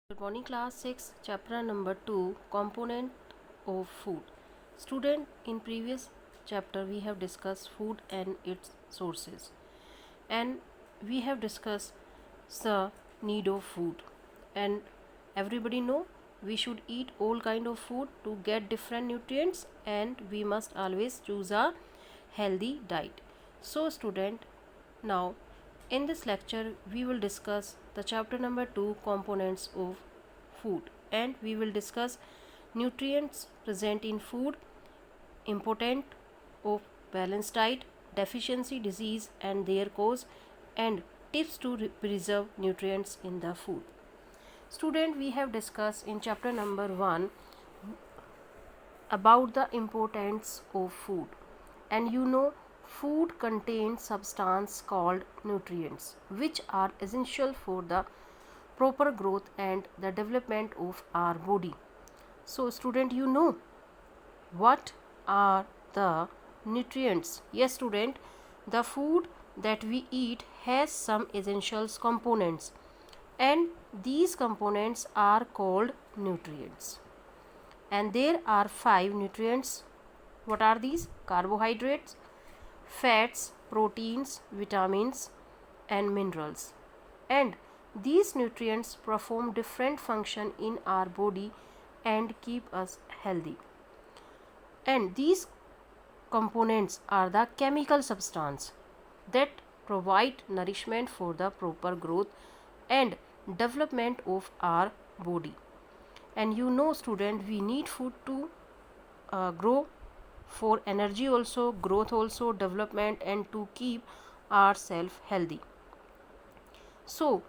Good morning, class 6, chapter number 2, component of food. Student, in previous chapter we have discussed food and its sources, and we have discussed the need of food, and everybody know we should eat all kind of food to get different nutrients, and we must always choose a healthy diet. So student, now in this lecture we will discuss the chapter number 2, components of food, and we will discuss nutrients present in food, important of balanced diet, deficiency disease and their cause, and tips to preserve nutrients in the food. Student, we have discussed in chapter number 1 about the importance of food, and food contains substance called nutrients which are essential for the proper growth and the development of our body. So student, what are the nutrients? Yes student, the food that we eat has some essential components, and these components are called nutrients, and there are 5 nutrients. What are these? Carbohydrates, fats, proteins, vitamins and minerals, and these nutrients perform different function in our body and keep us healthy. And these components are the chemical substance that provide nourishment for the proper growth and development of our body. And student, we need food to grow, for energy also, growth also, development, and to keep ourselves healthy. So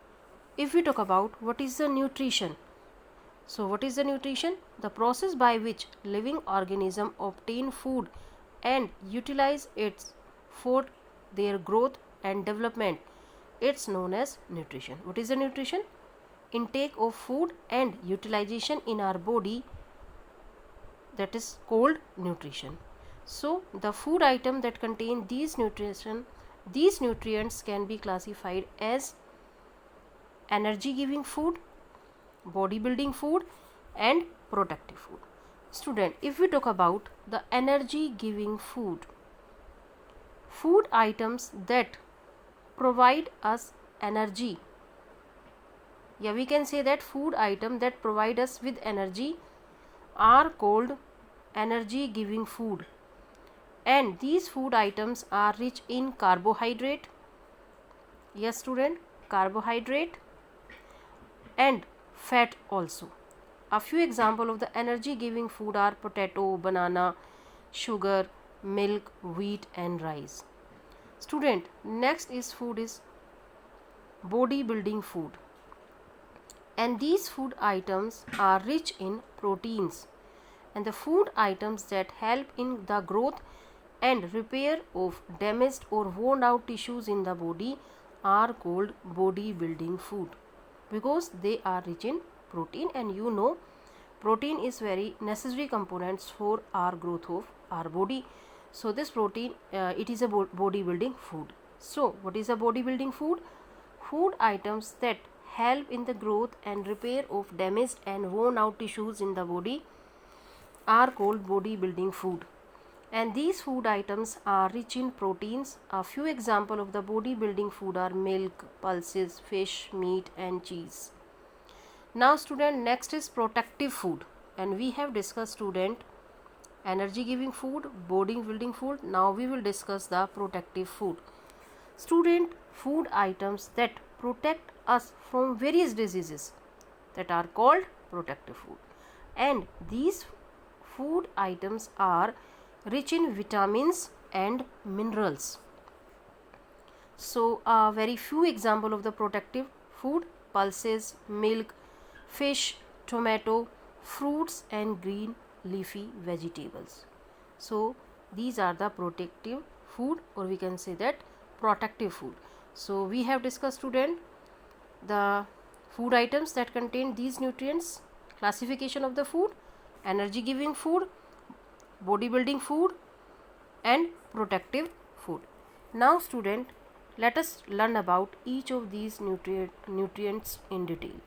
if we talk about what is the nutrition, so what is the nutrition? The process by which living organism obtain food and utilize it for their growth and development, it's known as nutrition. What is the nutrition? Intake of food and utilization in our body, that is called nutrition. So the food item that contain these nutrients can be classified as energy giving food, body building food and protective food. Student, if we talk about the energy giving food items that provide us energy, we can say that food item that provide us with energy are called energy giving food, and these food items are rich in carbohydrate. Yes student, carbohydrate and fat also. A few examples of the energy giving food are potato, banana, sugar, milk, wheat and rice. Student, next is body building food, and these food items are rich in proteins, and the food items that help in the growth and repair of damaged or worn out tissues in the body are called body building food, because they are rich in protein, and protein is very necessary components for our growth of our body. So this protein, it is a body building food. So what is a body building food? Food items that help in the growth and repair of damaged and worn out tissues in the body are called body building food, and these food items are rich in proteins. A few examples of the body building food are milk, pulses, fish, meat and cheese. Now student, next is protective food, and we have discussed student energy giving food, body building food. Now we will discuss the protective food. Student, food items that protect us from various diseases, that are called protective food, and these food items are rich in vitamins and minerals. So very few example of the protective food: pulses, milk, fish, tomato, fruits and green leafy vegetables. So these are the protective food, or we can say that protective food. So we have discussed student the food items that contain these nutrients, classification of the food, energy giving food, body building food and protective food. Now student, let us learn about each of these nutrients in detail.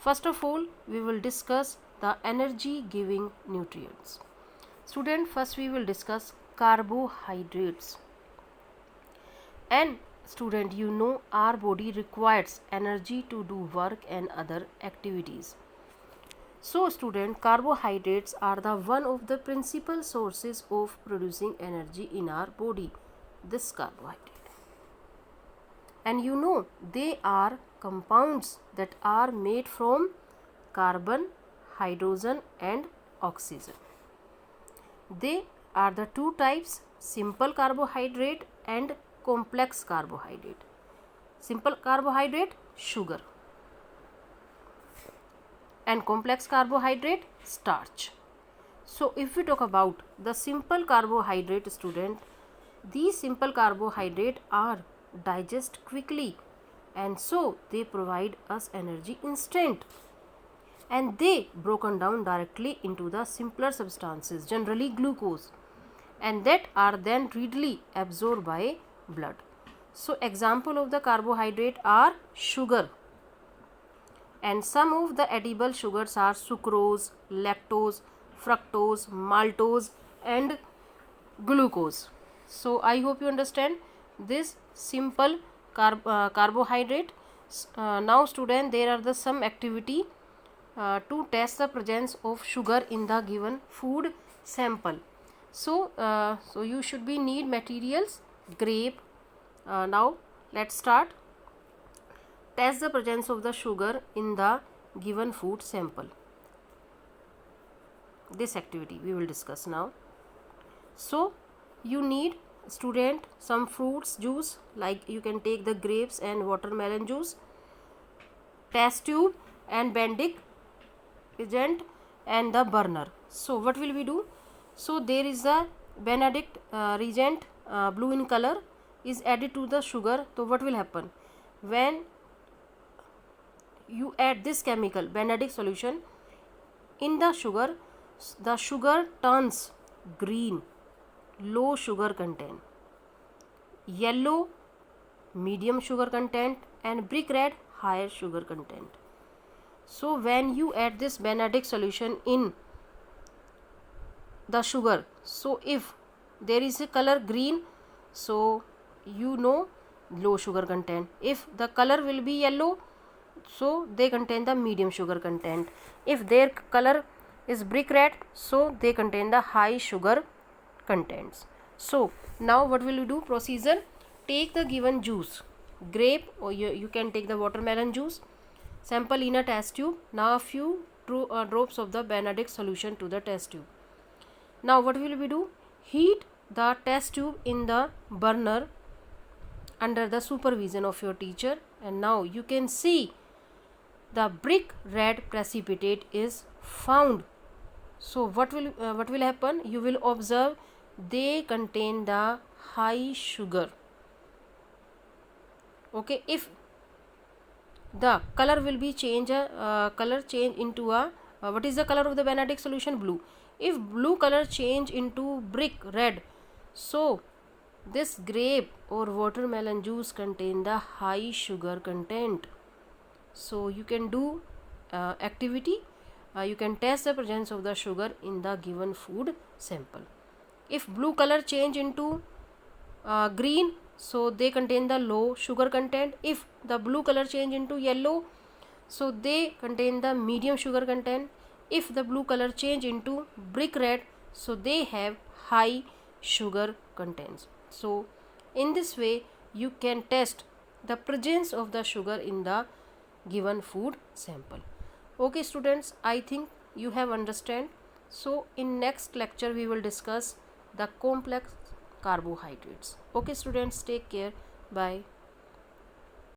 First of all, we will discuss the energy giving nutrients. Student, first we will discuss carbohydrates. And student, you know our body requires energy to do work and other activities. So student, carbohydrates are the one of the principal sources of producing energy in our body. This carbohydrate. And you know they are compounds that are made from carbon, hydrogen and oxygen. They are the two types, simple carbohydrate and complex carbohydrate. Simple carbohydrate, sugar, and complex carbohydrate, starch. So if we talk about the simple carbohydrate, student, these simple carbohydrate are digest quickly and so they provide us energy instant, and they broken down directly into the simpler substances, generally glucose, and that are then readily absorbed by blood. So example of the carbohydrate are sugar, and some of the edible sugars are sucrose, lactose, fructose, maltose and glucose. So I hope you understand this simple carbohydrate. Now student, there are the some activity to test the presence of sugar in the given food sample. So you should be need materials, grape. Now let's start. Test the presence of the sugar in the given food sample. This activity we will discuss now. So you need, student, some fruits juice, like you can take the grapes and watermelon juice, test tube and Benedict reagent and the burner. So what will we do? So there is a Benedict reagent, blue in color, is added to the sugar. So what will happen when you add this chemical Benedict solution in the sugar? The sugar turns green, low sugar content, yellow, medium sugar content, and brick red, higher sugar content. So when you add this Benedict solution in the sugar, so if there is a color green, so you know low sugar content. If the color will be yellow, so they contain the medium sugar content. If their color is brick red, so they contain the high sugar contents. So now what will you do? Procedure: take the given juice, grape, or you can take the watermelon juice, sample in a test tube. Now a few drops of the Benedict solution to the test tube. Now what will we do? Heat the test tube in the burner under the supervision of your teacher, and now you can see the brick red precipitate is found. So what will happen? You will observe they contain the high sugar. Okay, if the color will be color change into a what is the color of the Benedict solution? Blue. If blue color change into brick red, so this grape or watermelon juice contain the high sugar content. So you can do activity. You can test the presence of the sugar in the given food sample. If blue color change into green, so they contain the low sugar content. If the blue color change into yellow, so they contain the medium sugar content. If the blue color change into brick red, so they have high sugar contents. So in this way you can test the presence of the sugar in the given food sample. Okay students, I think you have understand. So in next lecture we will discuss the complex carbohydrates. Okay students, take care. Bye.